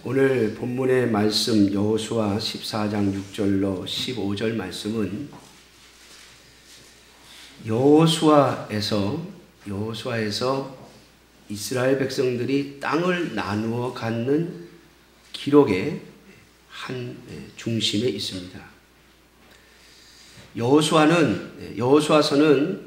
오늘 본문의 말씀 여호수아 14장 6절로 15절 말씀은 여호수아에서 이스라엘 백성들이 땅을 나누어 갖는 기록의 한 중심에 있습니다. 여호수아서는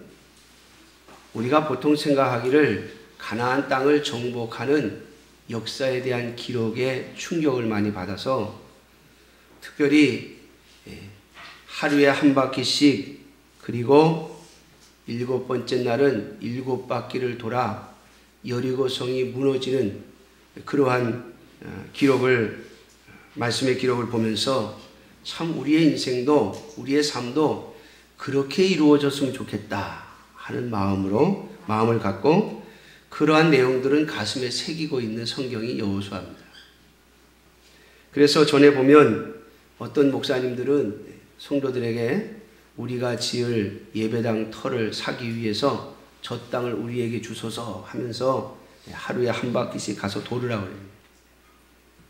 우리가 보통 생각하기를 가나안 땅을 정복하는 역사에 대한 기록에 충격을 많이 받아서 특별히 하루에 한 바퀴씩 그리고 7번째 날은 7바퀴를 돌아 여리고성이 무너지는 그러한 말씀의 기록을 보면서 참 우리의 인생도 우리의 삶도 그렇게 이루어졌으면 좋겠다 하는 마음을 갖고 그러한 내용들은 가슴에 새기고 있는 성경이 여호수아입니다. 그래서 전에 보면 어떤 목사님들은 성도들에게 우리가 지을 예배당 터를 사기 위해서 저 땅을 우리에게 주소서 하면서 하루에 한 바퀴씩 가서 돌으라고 그래요.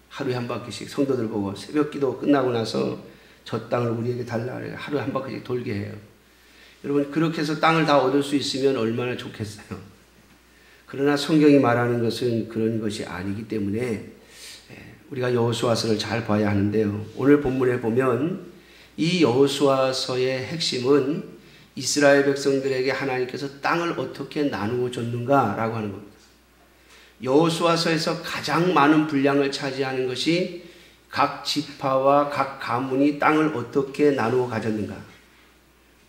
하루에 한 바퀴씩 성도들 보고 새벽 기도 끝나고 나서 저 땅을 우리에게 달라 그래요. 하루에 한 바퀴씩 돌게 해요. 여러분 그렇게 해서 땅을 다 얻을 수 있으면 얼마나 좋겠어요. 그러나 성경이 말하는 것은 그런 것이 아니기 때문에 우리가 여호수아서를 잘 봐야 하는데요. 오늘 본문에 보면 이 여호수아서의 핵심은 이스라엘 백성들에게 하나님께서 땅을 어떻게 나누어 줬는가라고 하는 겁니다. 여호수아서에서 가장 많은 분량을 차지하는 것이 각 지파와 각 가문이 땅을 어떻게 나누어 가졌는가,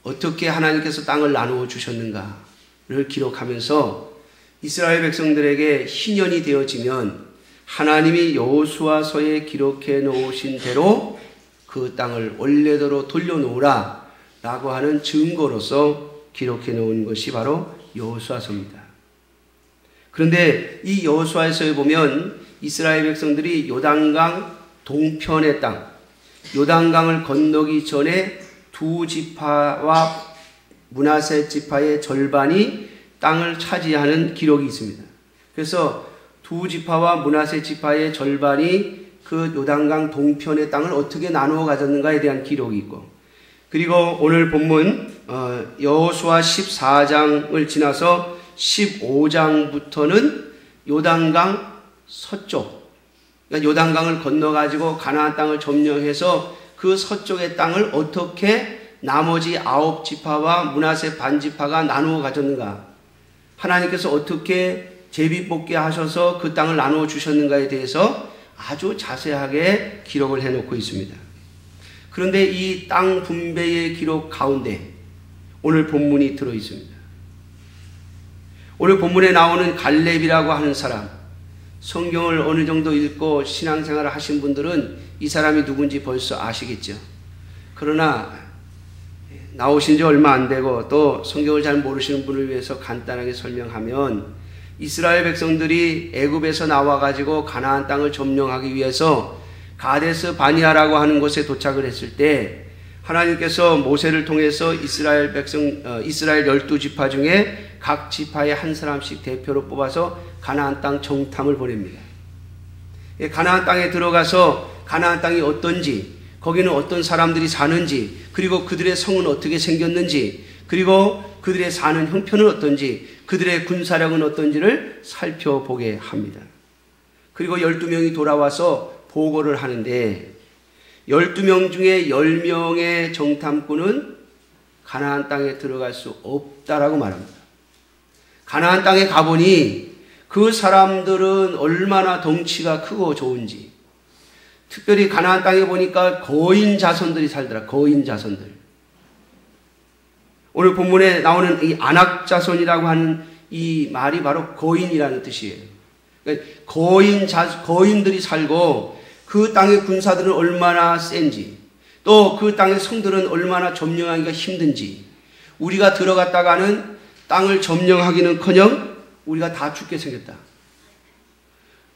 어떻게 하나님께서 땅을 나누어 주셨는가를 기록하면서 이스라엘 백성들에게 희년이 되어지면 하나님이 여호수아서에 기록해 놓으신 대로 그 땅을 원래대로 돌려놓으라 라고 하는 증거로서 기록해 놓은 것이 바로 여호수아서입니다. 그런데 이 여호수아서에 보면 이스라엘 백성들이 요단강 동편의 땅, 요단강을 건너기 전에 두 지파와 므낫세 지파의 절반이 땅을 차지하는 기록이 있습니다. 그래서 두 지파와 므낫세 지파의 절반이 그 요단강 동편의 땅을 어떻게 나누어 가졌는가에 대한 기록이 있고, 그리고 오늘 본문 여호수아 14장을 지나서 15장부터는 요단강 서쪽, 그러니까 요단강을 건너가지고 가나안 땅을 점령해서 그 서쪽의 땅을 어떻게 나머지 9지파와 므낫세 반지파가 나누어 가졌는가, 하나님께서 어떻게 제비뽑게 하셔서 그 땅을 나누어 주셨는가에 대해서 아주 자세하게 기록을 해놓고 있습니다. 그런데 이 땅 분배의 기록 가운데 오늘 본문이 들어 있습니다. 오늘 본문에 나오는 갈렙이라고 하는 사람, 성경을 어느 정도 읽고 신앙생활을 하신 분들은 이 사람이 누군지 벌써 아시겠죠. 그러나 나오신 지 얼마 안 되고 또 성경을 잘 모르시는 분을 위해서 간단하게 설명하면, 이스라엘 백성들이 애굽에서 나와가지고 가나안 땅을 점령하기 위해서 가데스 바니아라고 하는 곳에 도착을 했을 때 하나님께서 모세를 통해서 이스라엘 12지파 중에 각 지파의 한 사람씩 대표로 뽑아서 가나안 땅 정탐을 보냅니다. 가나안 땅에 들어가서 가나안 땅이 어떤지, 거기는 어떤 사람들이 사는지, 그리고 그들의 성은 어떻게 생겼는지, 그리고 그들의 사는 형편은 어떤지, 그들의 군사력은 어떤지를 살펴보게 합니다. 그리고 12명이 돌아와서 보고를 하는데 12명 중에 10명의 정탐꾼은 가나안 땅에 들어갈 수 없다라고 말합니다. 가나안 땅에 가보니 그 사람들은 얼마나 덩치가 크고 좋은지, 특별히 가나안 땅에 보니까 거인 자손들이 살더라. 거인 자손들. 오늘 본문에 나오는 이 아낙 자손이라고 하는 이 말이 바로 거인이라는 뜻이에요. 그러니까 거인들이 살고 그 땅의 군사들은 얼마나 센지, 또 그 땅의 성들은 얼마나 점령하기가 힘든지, 우리가 들어갔다가는 땅을 점령하기는커녕 우리가 다 죽게 생겼다.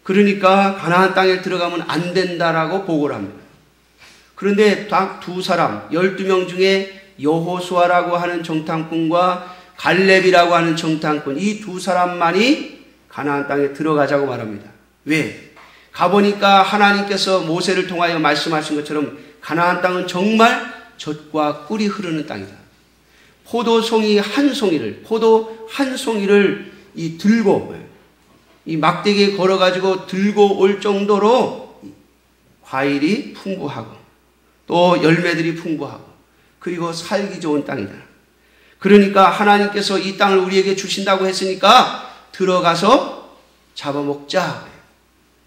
그러니까 가나안 땅에 들어가면 안 된다라고 보고를 합니다. 그런데 딱 두 사람, 12명 중에 여호수아라고 하는 정탐꾼과 갈렙이라고 하는 정탐꾼, 이 두 사람만이 가나안 땅에 들어가자고 말합니다. 왜? 가보니까 하나님께서 모세를 통하여 말씀하신 것처럼 가나안 땅은 정말 젖과 꿀이 흐르는 땅이다. 포도 한 송이를 들고 이 막대기에 걸어가지고 들고 올 정도로 과일이 풍부하고 또 열매들이 풍부하고 그리고 살기 좋은 땅이다. 그러니까 하나님께서 이 땅을 우리에게 주신다고 했으니까 들어가서 잡아먹자.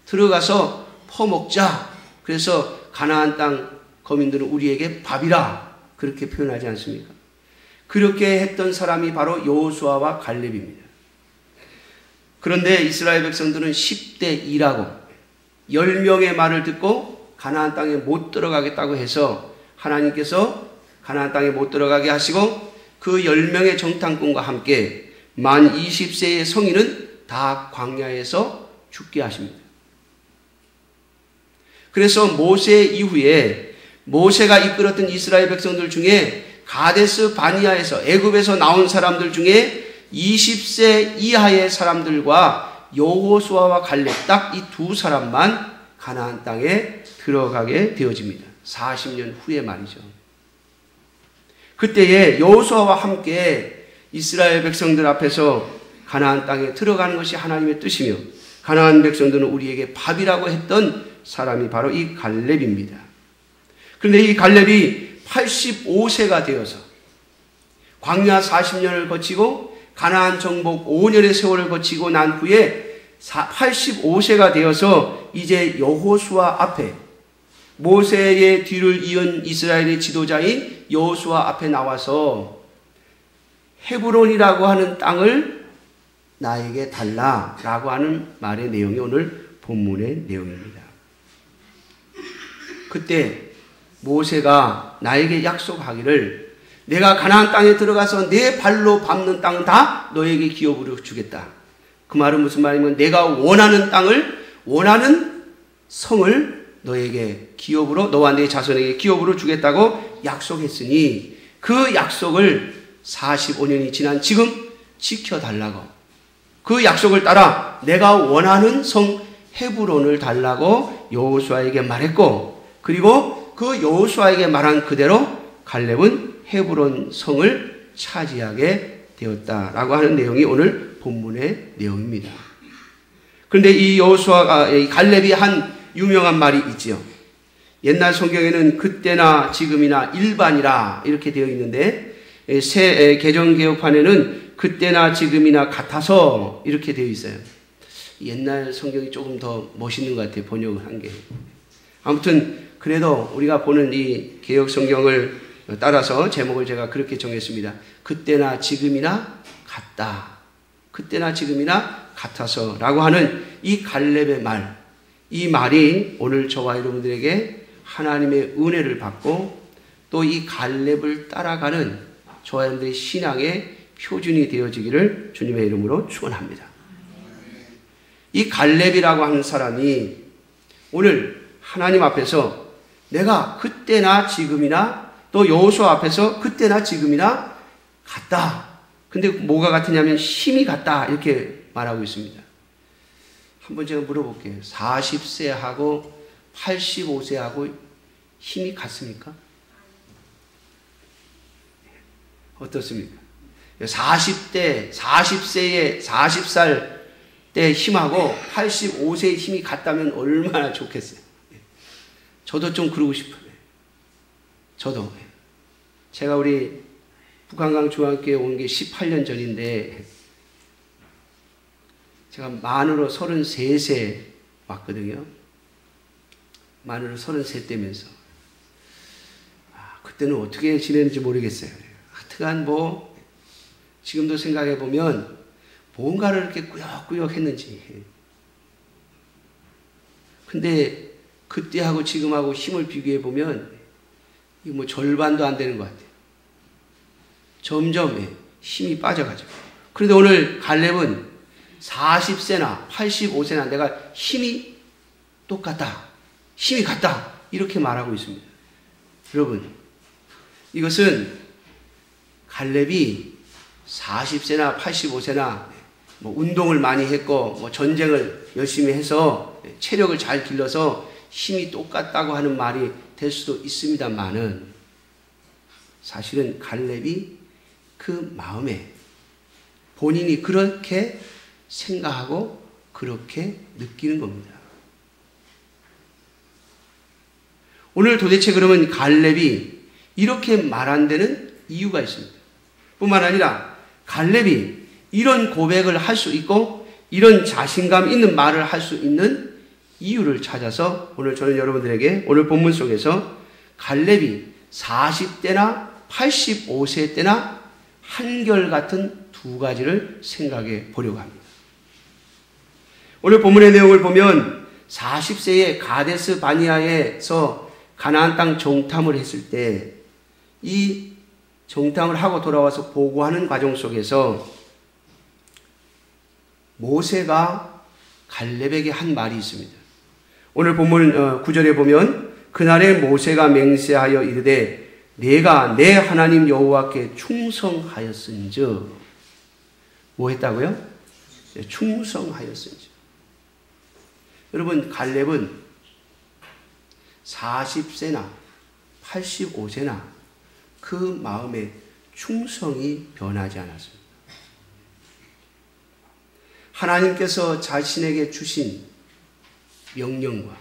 들어가서 퍼먹자. 그래서 가나안 땅 거민들은 우리에게 밥이라 그렇게 표현하지 않습니까? 그렇게 했던 사람이 바로 여호수아와 갈렙입니다. 그런데 이스라엘 백성들은 10대 2라고 10명의 말을 듣고 가나안 땅에 못 들어가겠다고 해서 하나님께서 가나안 땅에 못 들어가게 하시고 그 10명의 정탐꾼과 함께 만 20세의 성인은 다 광야에서 죽게 하십니다. 그래서 모세 이후에 모세가 이끌었던 이스라엘 백성들 중에 가데스 바니아에서 애굽에서 나온 사람들 중에 20세 이하의 사람들과 여호수아와 갈렙 딱 이 두 사람만 가나안 땅에 들어가게 되어집니다. 40년 후에 말이죠. 그때에 여호수아와 함께 이스라엘 백성들 앞에서 가나안 땅에 들어가는 것이 하나님의 뜻이며 가나안 백성들은 우리에게 밥이라고 했던 사람이 바로 이 갈렙입니다. 그런데 이 갈렙이 85세가 되어서 광야 40년을 거치고 가나안 정복 5년의 세월을 거치고 난 후에 85세가 되어서 이제 여호수아 앞에 모세의 뒤를 이은 이스라엘의 지도자인 여호수아 앞에 나와서 헤브론이라고 하는 땅을 나에게 달라라고 하는 말의 내용이 오늘 본문의 내용입니다. 그때 모세가 나에게 약속하기를 내가 가나안 땅에 들어가서 내 발로 밟는 땅은 다 너에게 기업으로 주겠다. 그 말은 무슨 말이냐면 내가 원하는 땅을 원하는 성을 너에게 기업으로 너와 내 자손에게 기업으로 주겠다고 약속했으니 그 약속을 45년이 지난 지금 지켜달라고 그 약속을 따라 내가 원하는 성 헤브론을 달라고 여호수아에게 말했고 그리고 그 여호수아에게 말한 그대로 갈렙은 헤브론 성을 차지하게 되었다라고 하는 내용이 오늘 본문의 내용입니다. 그런데 이 여호수아가 이 갈렙이 한 유명한 말이 있지요. 옛날 성경에는 그때나 지금이나 일반이라 이렇게 되어 있는데 새 개정개혁판에는 그때나 지금이나 같아서 이렇게 되어 있어요. 옛날 성경이 조금 더 멋있는 것 같아요. 번역을 한 게. 아무튼 그래도 우리가 보는 이 개혁 성경을 따라서 제목을 제가 그렇게 정했습니다. 그때나 지금이나 같다. 그때나 지금이나 같아서 라고 하는 이 갈렙의 말, 이 말이 오늘 저와 여러분들에게 하나님의 은혜를 받고 또 이 갈렙을 따라가는 저와 여러분들의 신앙의 표준이 되어지기를 주님의 이름으로 축원합니다. 이 갈렙이라고 하는 사람이 오늘 하나님 앞에서 내가 그때나 지금이나 또 여호수아 앞에서 그때나 지금이나 같다. 근데 뭐가 같으냐면 힘이 같다 이렇게 말하고 있습니다. 한번 제가 물어볼게요. 40세하고 85세하고 힘이 같습니까? 어떻습니까? 40대, 40세에 40살 때 힘하고 85세의 힘이 같다면 얼마나 좋겠어요. 저도 좀 그러고 싶어요. 저도. 제가 우리 북한강 중앙교회 온 게 18년 전인데 제가 만으로 33세 왔거든요. 만으로 33 때면서 그때는 어떻게 지냈는지 모르겠어요. 하여튼간 뭐 지금도 생각해 보면 뭔가를 이렇게 꾸역꾸역 했는지. 근데 그때하고 지금하고 힘을 비교해 보면 이거 뭐 절반도 안 되는 것 같아요. 점점 힘이 빠져가지고. 그런데 오늘 갈렙은 40세나 85세나 내가 힘이 똑같다. 힘이 같다. 이렇게 말하고 있습니다. 여러분, 이것은 갈렙이 40세나 85세나 운동을 많이 했고 전쟁을 열심히 해서 체력을 잘 길러서 힘이 똑같다고 하는 말이 될 수도 있습니다만은 사실은 갈렙이 그 마음에 본인이 그렇게 생각하고 그렇게 느끼는 겁니다. 오늘 도대체 그러면 갈렙이 이렇게 말한 데는 이유가 있습니다. 뿐만 아니라 갈렙이 이런 고백을 할 수 있고 이런 자신감 있는 말을 할 수 있는 이유를 찾아서 오늘 저는 여러분들에게 오늘 본문 속에서 갈렙이 40대나 85세 때나 한결같은 두 가지를 생각해 보려고 합니다. 오늘 본문의 내용을 보면 40세에 가데스 바니아에서 가나안 땅 정탐을 했을 때 이 정탐을 하고 돌아와서 보고하는 과정 속에서 모세가 갈렙에게 한 말이 있습니다. 오늘 본문 9절에 보면 그날에 모세가 맹세하여 이르되 내가 내 하나님 여호와께 충성하였은즉 뭐 했다고요? 충성하였은즉. 여러분 갈렙은 40세나 85세나 그 마음의 충성이 변하지 않았습니다. 하나님께서 자신에게 주신 명령과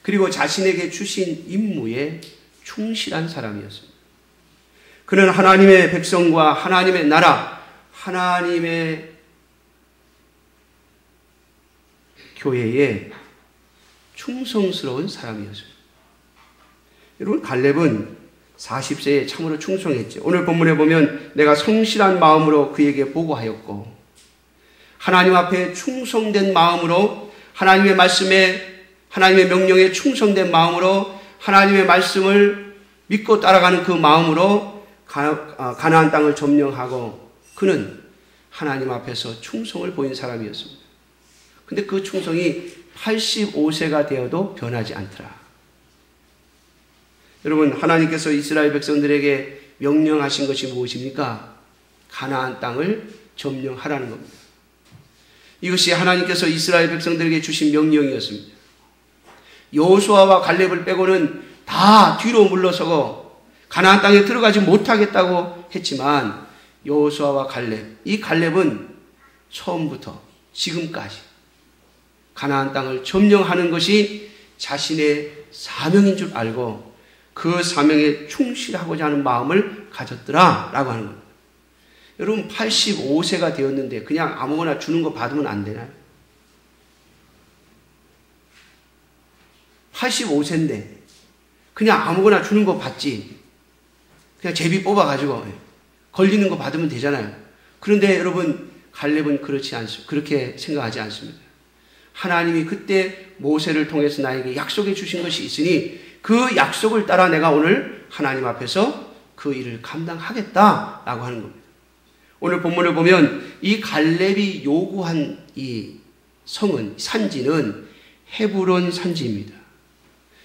그리고 자신에게 주신 임무에 충실한 사람이었습니다. 그는 하나님의 백성과 하나님의 나라, 하나님의 교회에 충성스러운 사람이었습니다. 여러분 갈렙은 40세에 참으로 충성했죠. 오늘 본문에 보면 내가 성실한 마음으로 그에게 보고하였고 하나님 앞에 충성된 마음으로 하나님의 말씀에 하나님의 명령에 충성된 마음으로 하나님의 말씀을 믿고 따라가는 그 마음으로 가나안 땅을 점령하고 그는 하나님 앞에서 충성을 보인 사람이었습니다. 근데 그 충성이 85세가 되어도 변하지 않더라. 여러분 하나님께서 이스라엘 백성들에게 명령하신 것이 무엇입니까? 가나안 땅을 점령하라는 겁니다. 이것이 하나님께서 이스라엘 백성들에게 주신 명령이었습니다. 여호수아와 갈렙을 빼고는 다 뒤로 물러서고 가나안 땅에 들어가지 못하겠다고 했지만 여호수아와 갈렙, 이 갈렙은 처음부터 지금까지 가나안 땅을 점령하는 것이 자신의 사명인 줄 알고 그 사명에 충실하고자 하는 마음을 가졌더라라고 하는 겁니다. 여러분 85세가 되었는데 그냥 아무거나 주는 거 받으면 안 되나요? 85세인데 그냥 아무거나 주는 거 받지. 그냥 제비 뽑아가지고 걸리는 거 받으면 되잖아요. 그런데 여러분 갈렙은 그렇지 않습니다. 그렇게 생각하지 않습니다. 하나님이 그때 모세를 통해서 나에게 약속해 주신 것이 있으니 그 약속을 따라 내가 오늘 하나님 앞에서 그 일을 감당하겠다라고 하는 겁니다. 오늘 본문을 보면 이 갈렙이 요구한 이 성은 산지는 헤브론 산지입니다.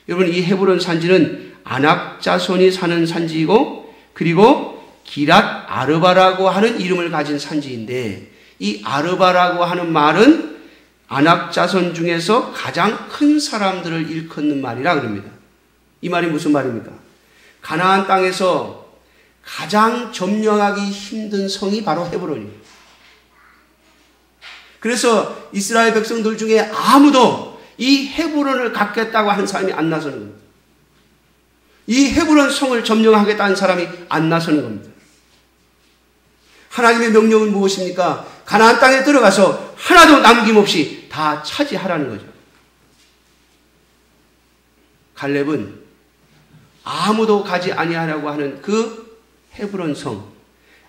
여러분 이 헤브론 산지는 아낙 자손이 사는 산지이고 그리고 기랏 아르바라고 하는 이름을 가진 산지인데 이 아르바라고 하는 말은 아낙 자손 중에서 가장 큰 사람들을 일컫는 말이라 그럽니다. 이 말이 무슨 말입니까? 가나안 땅에서 가장 점령하기 힘든 성이 바로 헤브론입니다. 그래서 이스라엘 백성들 중에 아무도 이 헤브론을 갖겠다고 하는 사람이 안 나서는 겁니다. 이 헤브론 성을 점령하겠다는 사람이 안 나서는 겁니다. 하나님의 명령은 무엇입니까? 가나안 땅에 들어가서 하나도 남김없이 다 차지하라는 거죠. 갈렙은 아무도 가지 아니하라고 하는 그 헤브론 성,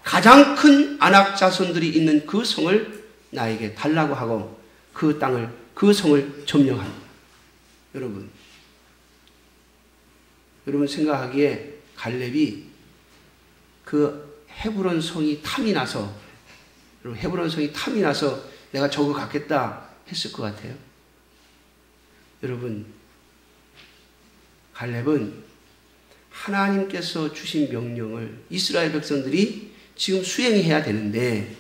가장 큰 아낙 자손들이 있는 그 성을 나에게 달라고 하고 그 땅을, 그 성을 점령합니다. 여러분 생각하기에 갈렙이 그 헤브론 성이 탐이 나서, 헤브론 성이 탐이 나서 내가 저거 갖겠다 했을 것 같아요. 여러분 갈렙은 하나님께서 주신 명령을 이스라엘 백성들이 지금 수행해야 되는데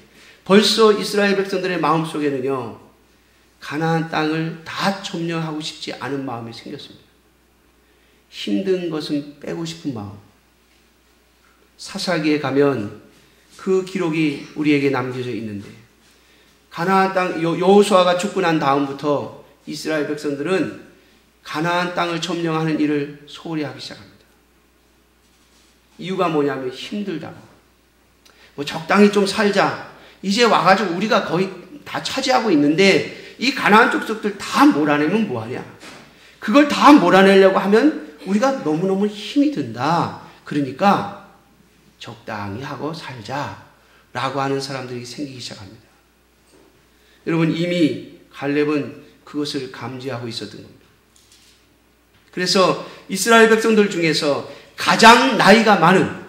벌써 이스라엘 백성들의 마음속에는요, 가나안 땅을 다 점령하고 싶지 않은 마음이 생겼습니다. 힘든 것은 빼고 싶은 마음. 사사기에 가면 그 기록이 우리에게 남겨져 있는데, 가나안 땅, 여호수아가 죽고 난 다음부터 이스라엘 백성들은 가나안 땅을 점령하는 일을 소홀히 하기 시작합니다. 이유가 뭐냐면 힘들다고. 뭐 적당히 좀 살자. 이제 와가지고 우리가 거의 다 차지하고 있는데 이 가나안 족속들 다 몰아내면 뭐하냐. 그걸 다 몰아내려고 하면 우리가 너무너무 힘이 든다. 그러니까 적당히 하고 살자라고 하는 사람들이 생기기 시작합니다. 여러분, 이미 갈렙은 그것을 감지하고 있었던 겁니다. 그래서 이스라엘 백성들 중에서 가장 나이가 많은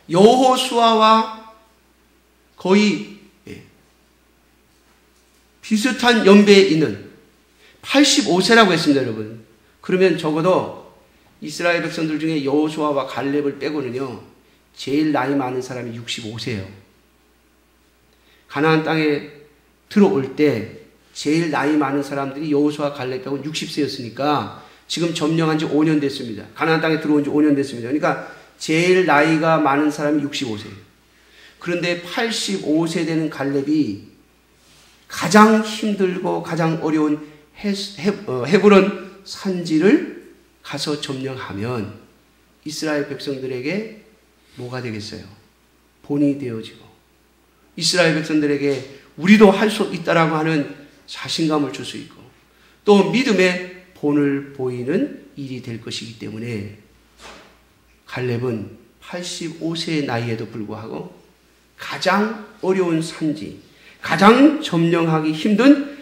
여호수아와 거의 비슷한 연배에 있는 85세라고 했습니다, 여러분. 그러면 적어도 이스라엘 백성들 중에 여호수아와 갈렙을 빼고는요, 제일 나이 많은 사람이 65세예요. 가나안 땅에 들어올 때 제일 나이 많은 사람들이 여호수아 갈렙 빼고 60세였으니까 지금 점령한 지 5년 됐습니다. 가나안 땅에 들어온 지 5년 됐습니다. 그러니까 제일 나이가 많은 사람이 65세예요. 그런데 85세 되는 갈렙이 가장 힘들고 가장 어려운 헤브론 산지를 가서 점령하면 이스라엘 백성들에게 뭐가 되겠어요? 본이 되어지고 이스라엘 백성들에게 우리도 할 수 있다라고 하는 자신감을 줄 수 있고 또 믿음의 본을 보이는 일이 될 것이기 때문에 갈렙은 85세의 나이에도 불구하고 가장 어려운 산지, 가장 점령하기 힘든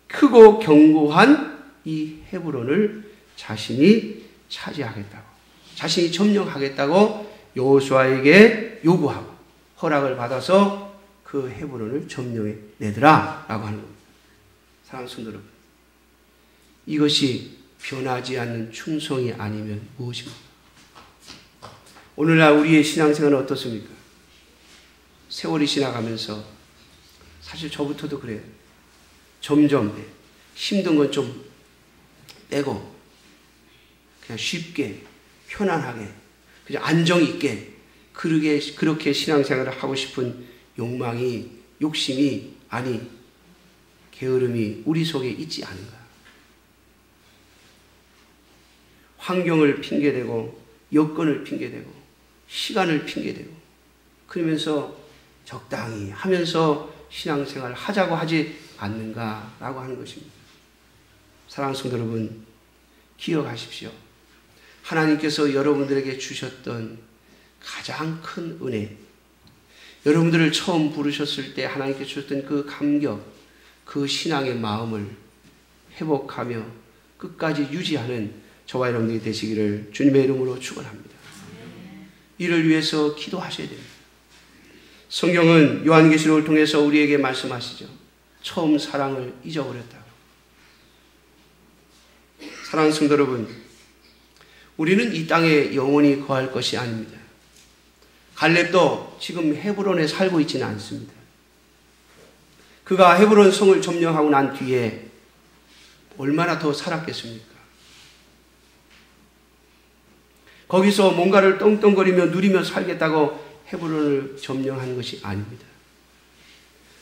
크고 견고한 이 헤브론을 자신이 차지하겠다고, 자신이 점령하겠다고 여호수아에게 요구하고 허락을 받아서 그 헤브론을 점령해 내더라 라고 하는 겁니다. 사랑하는 성도 여러분, 이것이 변하지 않는 충성이 아니면 무엇입니까? 오늘날 우리의 신앙생활은 어떻습니까? 세월이 지나가면서 사실 저부터도 그래요. 점점 힘든 건 좀 빼고 그냥 쉽게 편안하게 그냥 안정 있게 그렇게 신앙생활을 하고 싶은 욕망이, 욕심이, 아니 게으름이 우리 속에 있지 않은가. 환경을 핑계대고 여건을 핑계대고 시간을 핑계대고 그러면서 적당히 하면서 신앙생활을 하자고 하지 않는가라고 하는 것입니다. 사랑하는 성도 여러분, 기억하십시오. 하나님께서 여러분들에게 주셨던 가장 큰 은혜, 여러분들을 처음 부르셨을 때 하나님께 주셨던 그 감격, 그 신앙의 마음을 회복하며 끝까지 유지하는 저와 여러분들이 되시기를 주님의 이름으로 축원합니다. 이를 위해서 기도하셔야 됩니다. 성경은 요한계시록을 통해서 우리에게 말씀하시죠. 처음 사랑을 잊어버렸다고. 사랑하는 성도 여러분, 우리는 이 땅에 영원히 거할 것이 아닙니다. 갈렙도 지금 헤브론에 살고 있지는 않습니다. 그가 헤브론 성을 점령하고 난 뒤에 얼마나 더 살았겠습니까? 거기서 뭔가를 떵떵거리며 누리며 살겠다고 헤브론을 점령한 것이 아닙니다.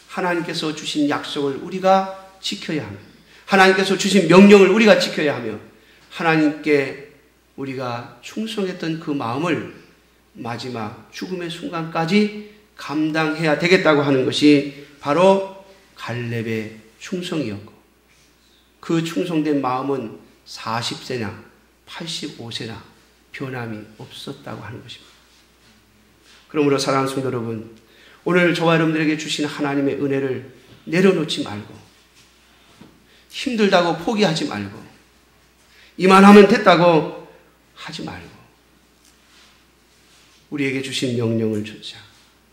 하나님께서 주신 약속을 우리가 지켜야 하며 하나님께서 주신 명령을 우리가 지켜야 하며 하나님께 우리가 충성했던 그 마음을 마지막 죽음의 순간까지 감당해야 되겠다고 하는 것이 바로 갈렙의 충성이었고 그 충성된 마음은 40세나 85세나 변함이 없었다고 하는 것입니다. 그러므로 사랑하는 성도 여러분, 오늘 저와 여러분들에게 주신 하나님의 은혜를 내려놓지 말고 힘들다고 포기하지 말고 이만하면 됐다고 하지 말고 우리에게 주신 명령을 좇아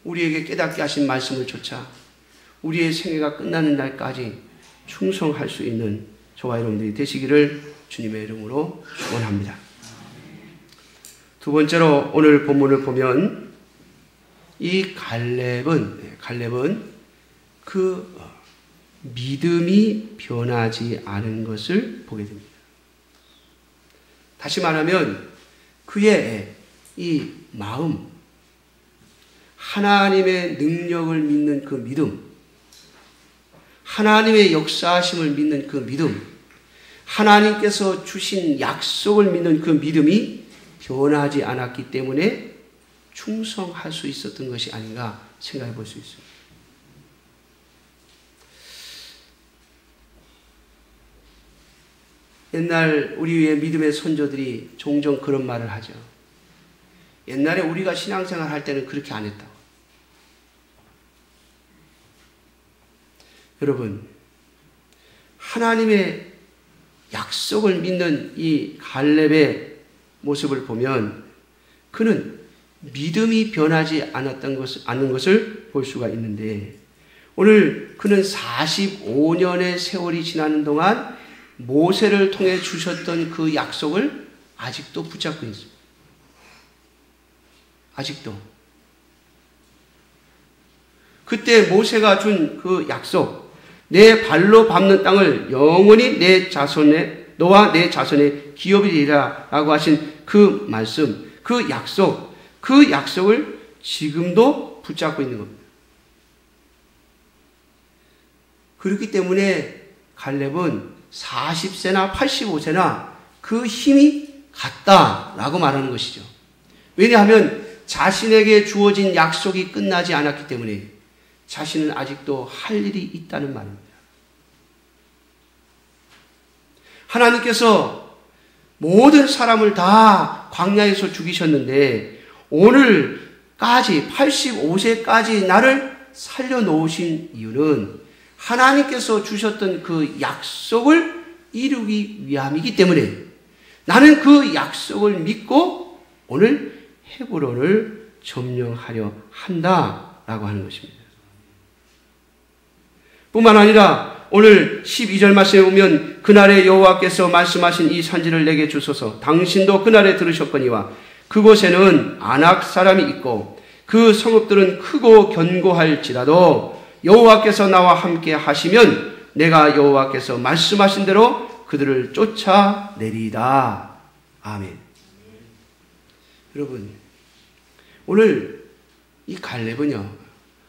우리에게 깨닫게 하신 말씀을 좇아 우리의 생애가 끝나는 날까지 충성할 수 있는 저와 여러분들이 되시기를 주님의 이름으로 축원합니다. 두 번째로 오늘 본문을 보면 이 갈렙은 그 믿음이 변하지 않은 것을 보게 됩니다. 다시 말하면 그의 이 마음, 하나님의 능력을 믿는 그 믿음, 하나님의 역사하심을 믿는 그 믿음, 하나님께서 주신 약속을 믿는 그 믿음이 변하지 않았기 때문에 충성할 수 있었던 것이 아닌가 생각해 볼 수 있습니다. 옛날 우리의 믿음의 선조들이 종종 그런 말을 하죠. 옛날에 우리가 신앙생활 할 때는 그렇게 안 했다고. 여러분, 하나님의 약속을 믿는 이 갈렙의 모습을 보면 그는 믿음이 변하지 않는 것을 볼 수가 있는데, 오늘 그는 45년의 세월이 지나는 동안 모세를 통해 주셨던 그 약속을 아직도 붙잡고 있습니다. 아직도. 그때 모세가 준 그 약속, 내 발로 밟는 땅을 영원히 너와 내 자손의 기업이리라 라고 하신 그 말씀, 그 약속을 지금도 붙잡고 있는 겁니다. 그렇기 때문에 갈렙은 40세나 85세나 그 힘이 같다라고 말하는 것이죠. 왜냐하면 자신에게 주어진 약속이 끝나지 않았기 때문에 자신은 아직도 할 일이 있다는 말입니다. 하나님께서 모든 사람을 다 광야에서 죽이셨는데 오늘까지 85세까지 나를 살려놓으신 이유는 하나님께서 주셨던 그 약속을 이루기 위함이기 때문에 나는 그 약속을 믿고 오늘 헤브론을 점령하려 한다라고 하는 것입니다. 뿐만 아니라 오늘 12절 말씀에 보면 그날에 여호와께서 말씀하신 이 산지를 내게 주소서 당신도 그날에 들으셨거니와 그곳에는 아낙 사람이 있고 그 성읍들은 크고 견고할지라도 여호와께서 나와 함께 하시면 내가 여호와께서 말씀하신 대로 그들을 쫓아내리이다. 아멘. 여러분, 오늘 이 갈렙은요,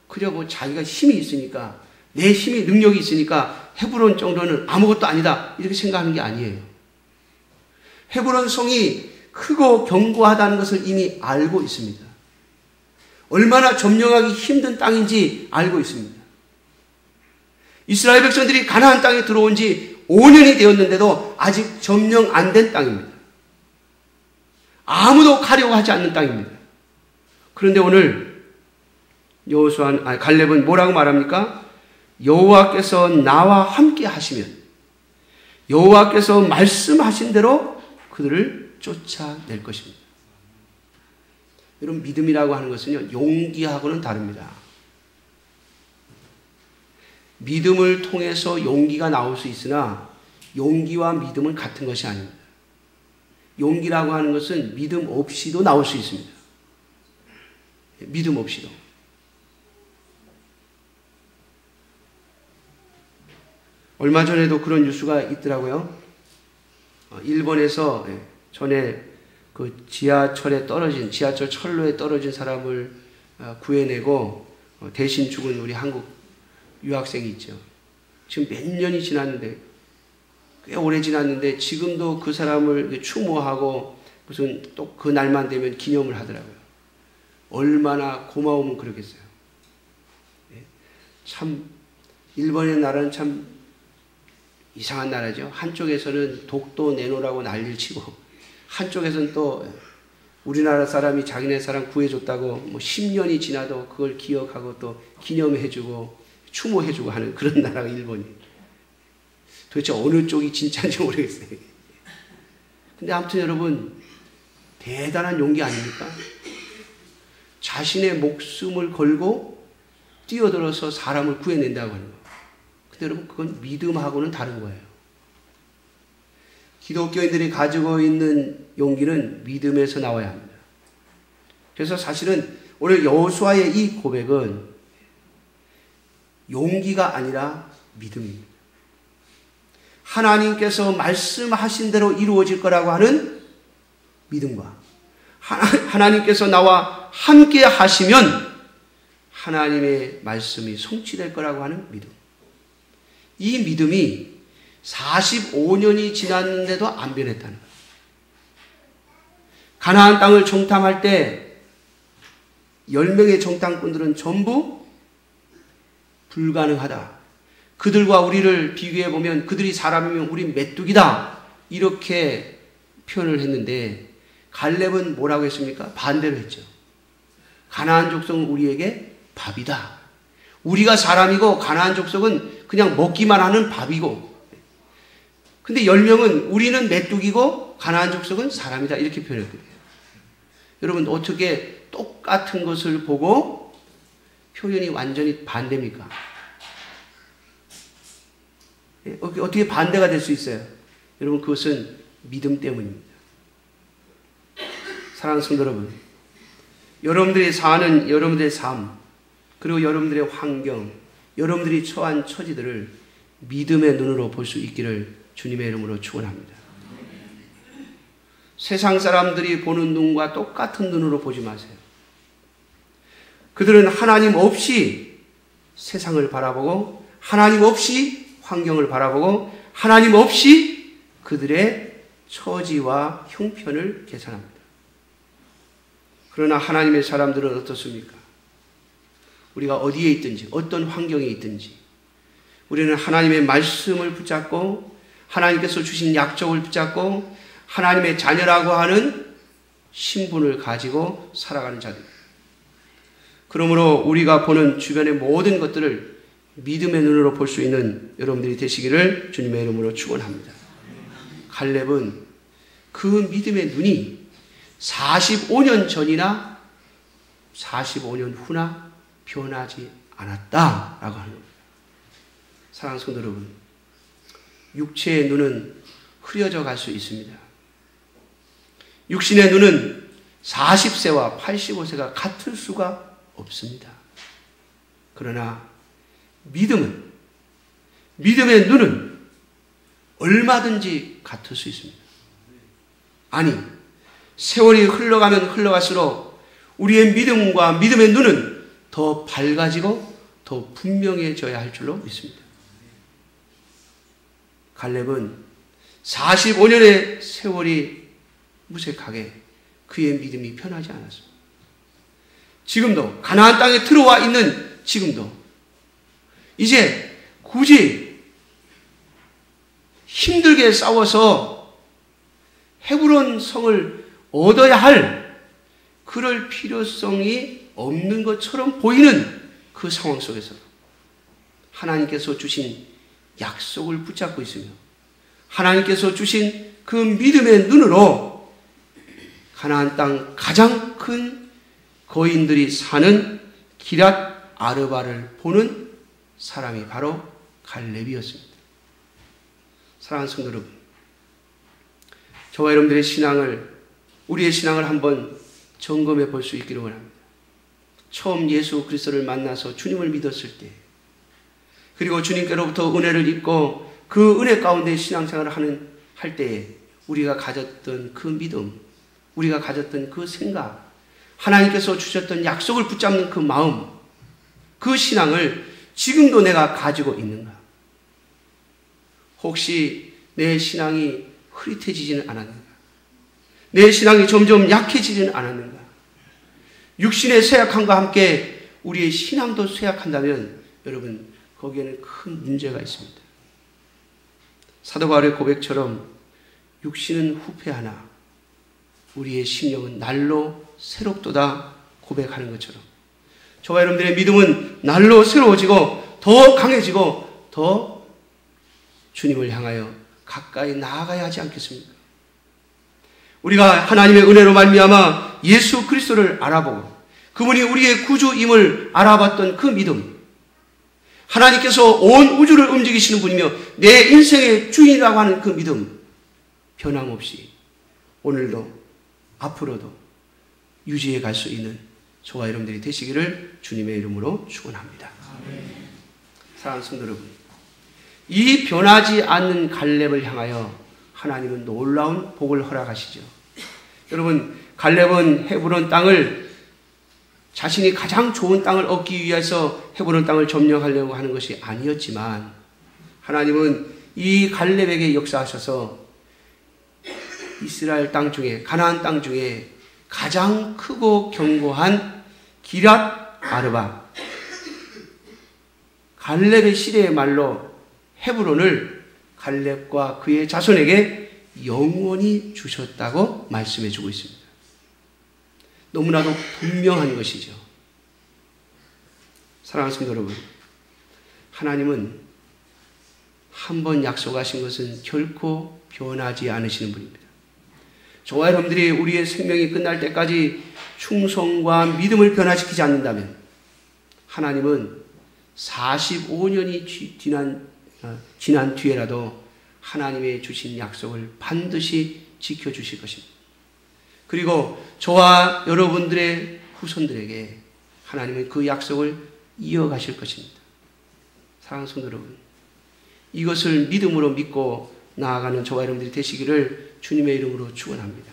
그저 자기가 힘이 있으니까, 내 힘이 능력이 있으니까 헤브론 정도는 아무것도 아니다 이렇게 생각하는 게 아니에요. 헤브론 성이 크고 견고하다는 것을 이미 알고 있습니다. 얼마나 점령하기 힘든 땅인지 알고 있습니다. 이스라엘 백성들이 가나안 땅에 들어온 지 5년이 되었는데도 아직 점령 안 된 땅입니다. 아무도 가려고 하지 않는 땅입니다. 그런데 오늘 갈렙은 뭐라고 말합니까? 여호와께서 나와 함께 하시면 여호와께서 말씀하신 대로 그들을 쫓아낼 것입니다. 여러분, 믿음이라고 하는 것은요, 용기하고는 다릅니다. 믿음을 통해서 용기가 나올 수 있으나 용기와 믿음은 같은 것이 아닙니다. 용기라고 하는 것은 믿음 없이도 나올 수 있습니다. 믿음 없이도. 얼마 전에도 그런 뉴스가 있더라고요. 일본에서 전에 그 지하철 철로에 떨어진 사람을 구해내고 대신 죽은 우리 한국 유학생이 있죠. 지금 몇 년이 지났는데, 꽤 오래 지났는데 지금도 그 사람을 추모하고 무슨 또 그 날만 되면 기념을 하더라고요. 얼마나 고마우면 그러겠어요. 참 일본의 나라는 참 이상한 나라죠. 한쪽에서는 독도 내놓으라고 난리를 치고 한쪽에서는 또 우리나라 사람이 자기네 사람 구해줬다고 뭐 10년이 지나도 그걸 기억하고 또 기념해주고 추모해주고 하는 그런 나라가 일본이에요. 도대체 어느 쪽이 진짜인지 모르겠어요. 근데 아무튼 여러분, 대단한 용기 아닙니까? 자신의 목숨을 걸고 뛰어들어서 사람을 구해낸다고 하는 거. 근데 여러분, 그건 믿음하고는 다른 거예요. 기독교인들이 가지고 있는 용기는 믿음에서 나와야 합니다. 그래서 사실은 오늘 여호수아의 이 고백은 용기가 아니라 믿음입니다. 하나님께서 말씀하신 대로 이루어질 거라고 하는 믿음과 하나님께서 나와 함께 하시면 하나님의 말씀이 성취될 거라고 하는 믿음. 이 믿음이 45년이 지났는데도 안 변했다는 거예요. 가나안 땅을 정탐할 때 10명의 정탐꾼들은 전부 불가능하다. 그들과 우리를 비교해 보면 그들이 사람이면 우린 메뚜기다. 이렇게 표현을 했는데 갈렙은 뭐라고 했습니까? 반대로 했죠. 가나안 족속은 우리에게 밥이다. 우리가 사람이고 가나안 족속은 그냥 먹기만 하는 밥이고. 근데 10명은 우리는 메뚜기고 가나안 족속은 사람이다. 이렇게 표현했거든요. 여러분 어떻게 똑같은 것을 보고 표현이 완전히 반대입니까? 어떻게 반대가 될 수 있어요? 여러분 그것은 믿음 때문입니다. 사랑하는 성도 여러분, 여러분들이 사는 여러분들의 삶, 그리고 여러분들의 환경, 여러분들이 처한 처지들을 믿음의 눈으로 볼 수 있기를 주님의 이름으로 축원합니다. 세상 사람들이 보는 눈과 똑같은 눈으로 보지 마세요. 그들은 하나님 없이 세상을 바라보고 하나님 없이 환경을 바라보고 하나님 없이 그들의 처지와 형편을 계산합니다. 그러나 하나님의 사람들은 어떻습니까? 우리가 어디에 있든지 어떤 환경에 있든지 우리는 하나님의 말씀을 붙잡고 하나님께서 주신 약속을 붙잡고 하나님의 자녀라고 하는 신분을 가지고 살아가는 자들. 그러므로 우리가 보는 주변의 모든 것들을 믿음의 눈으로 볼 수 있는 여러분들이 되시기를 주님의 이름으로 축원합니다. 갈렙은 그 믿음의 눈이 45년 전이나 45년 후나 변하지 않았다라고 하는 겁니다. 사랑하는 성도 여러분, 육체의 눈은 흐려져 갈 수 있습니다. 육신의 눈은 40세와 85세가 같을 수가 없습니다. 그러나 믿음은, 믿음의 눈은 얼마든지 같을 수 있습니다. 아니, 세월이 흘러가면 흘러갈수록 우리의 믿음과 믿음의 눈은 더 밝아지고 더 분명해져야 할 줄로 믿습니다. 갈렙은 45년의 세월이 무색하게 그의 믿음이 변하지 않았습니다. 지금도 가나안 땅에 들어와 있는 지금도 이제 굳이 힘들게 싸워서 헤브론 성을 얻어야 할 그럴 필요성이 없는 것처럼 보이는 그 상황 속에서 하나님께서 주신 약속을 붙잡고 있으며 하나님께서 주신 그 믿음의 눈으로 가나안 땅 가장 큰 거인들이 사는 기랏 아르바를 보는 사람이 바로 갈렙이었습니다. 사랑하는 성도 여러분, 저와 여러분들의 신앙을, 우리의 신앙을 한번 점검해 볼 수 있기를 원합니다. 처음 예수 그리스도를 만나서 주님을 믿었을 때, 그리고 주님께로부터 은혜를 입고 그 은혜 가운데 신앙생활을 할 때에 우리가 가졌던 그 믿음, 우리가 가졌던 그 생각, 하나님께서 주셨던 약속을 붙잡는 그 마음, 그 신앙을 지금도 내가 가지고 있는가? 혹시 내 신앙이 흐릿해지지는 않았는가? 내 신앙이 점점 약해지지는 않았는가? 육신의 쇠약함과 함께 우리의 신앙도 쇠약한다면 여러분 거기에는 큰 문제가 있습니다. 사도 바울의 고백처럼 육신은 후패하나 우리의 심령은 날로 새롭도다 고백하는 것처럼 저와 여러분들의 믿음은 날로 새로워지고 더 강해지고 더 주님을 향하여 가까이 나아가야 하지 않겠습니까? 우리가 하나님의 은혜로 말미암아 예수 그리스도를 알아보고 그분이 우리의 구주임을 알아봤던 그 믿음, 하나님께서 온 우주를 움직이시는 분이며 내 인생의 주인이라고 하는 그 믿음, 변함없이 오늘도 앞으로도 유지해 갈 수 있는 저와 여러분들이 되시기를 주님의 이름으로 축원합니다. 사랑하는 성도 여러분, 이 변하지 않는 갈렙을 향하여 하나님은 놀라운 복을 허락하시죠. 여러분, 갈렙은 헤브론 땅을 자신이 가장 좋은 땅을 얻기 위해서 헤브론 땅을 점령하려고 하는 것이 아니었지만 하나님은 이 갈렙에게 역사하셔서 이스라엘 땅 중에, 가나안 땅 중에 가장 크고 견고한 기랏 아르바, 갈렙의 시대의 말로 헤브론을 갈렙과 그의 자손에게 영원히 주셨다고 말씀해 주고 있습니다. 너무나도 분명한 것이죠. 사랑하는 성도 여러분, 하나님은 한 번 약속하신 것은 결코 변하지 않으시는 분입니다. 저와 여러분들이 우리의 생명이 끝날 때까지 충성과 믿음을 변화시키지 않는다면 하나님은 45년이 지난 뒤에라도 하나님의 주신 약속을 반드시 지켜주실 것입니다. 그리고 저와 여러분들의 후손들에게 하나님은 그 약속을 이어가실 것입니다. 사랑하는 성도 여러분, 이것을 믿음으로 믿고 나아가는 저와 여러분들이 되시기를 주님의 이름으로 축원합니다.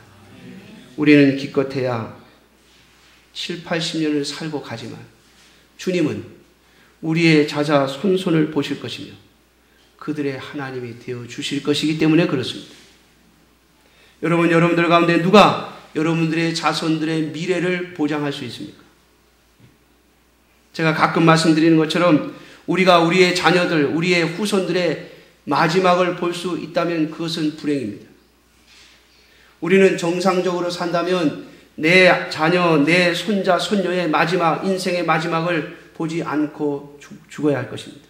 우리는 기껏해야 7, 80년을 살고 가지만 주님은 우리의 자자 손손을 보실 것이며 그들의 하나님이 되어 주실 것이기 때문에 그렇습니다. 여러분들 가운데 누가 여러분들의 자손들의 미래를 보장할 수 있습니까? 제가 가끔 말씀드리는 것처럼 우리가 우리의 자녀들, 우리의 후손들의 마지막을 볼 수 있다면 그것은 불행입니다. 우리는 정상적으로 산다면 내 자녀, 내 손자, 손녀의 마지막, 인생의 마지막을 보지 않고 죽어야 할 것입니다.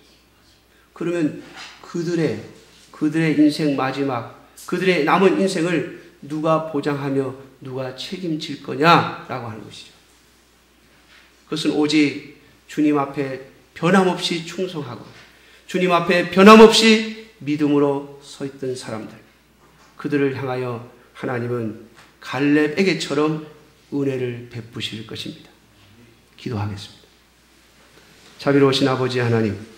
그러면 그들의 인생 마지막, 그들의 남은 인생을 누가 보장하며 누가 책임질 거냐라고 하는 것이죠. 그것은 오직 주님 앞에 변함없이 충성하고 주님 앞에 변함없이 믿음으로 서 있던 사람들, 그들을 향하여 하나님은 갈렙에게처럼 은혜를 베푸실 것입니다. 기도하겠습니다. 자비로우신 아버지 하나님,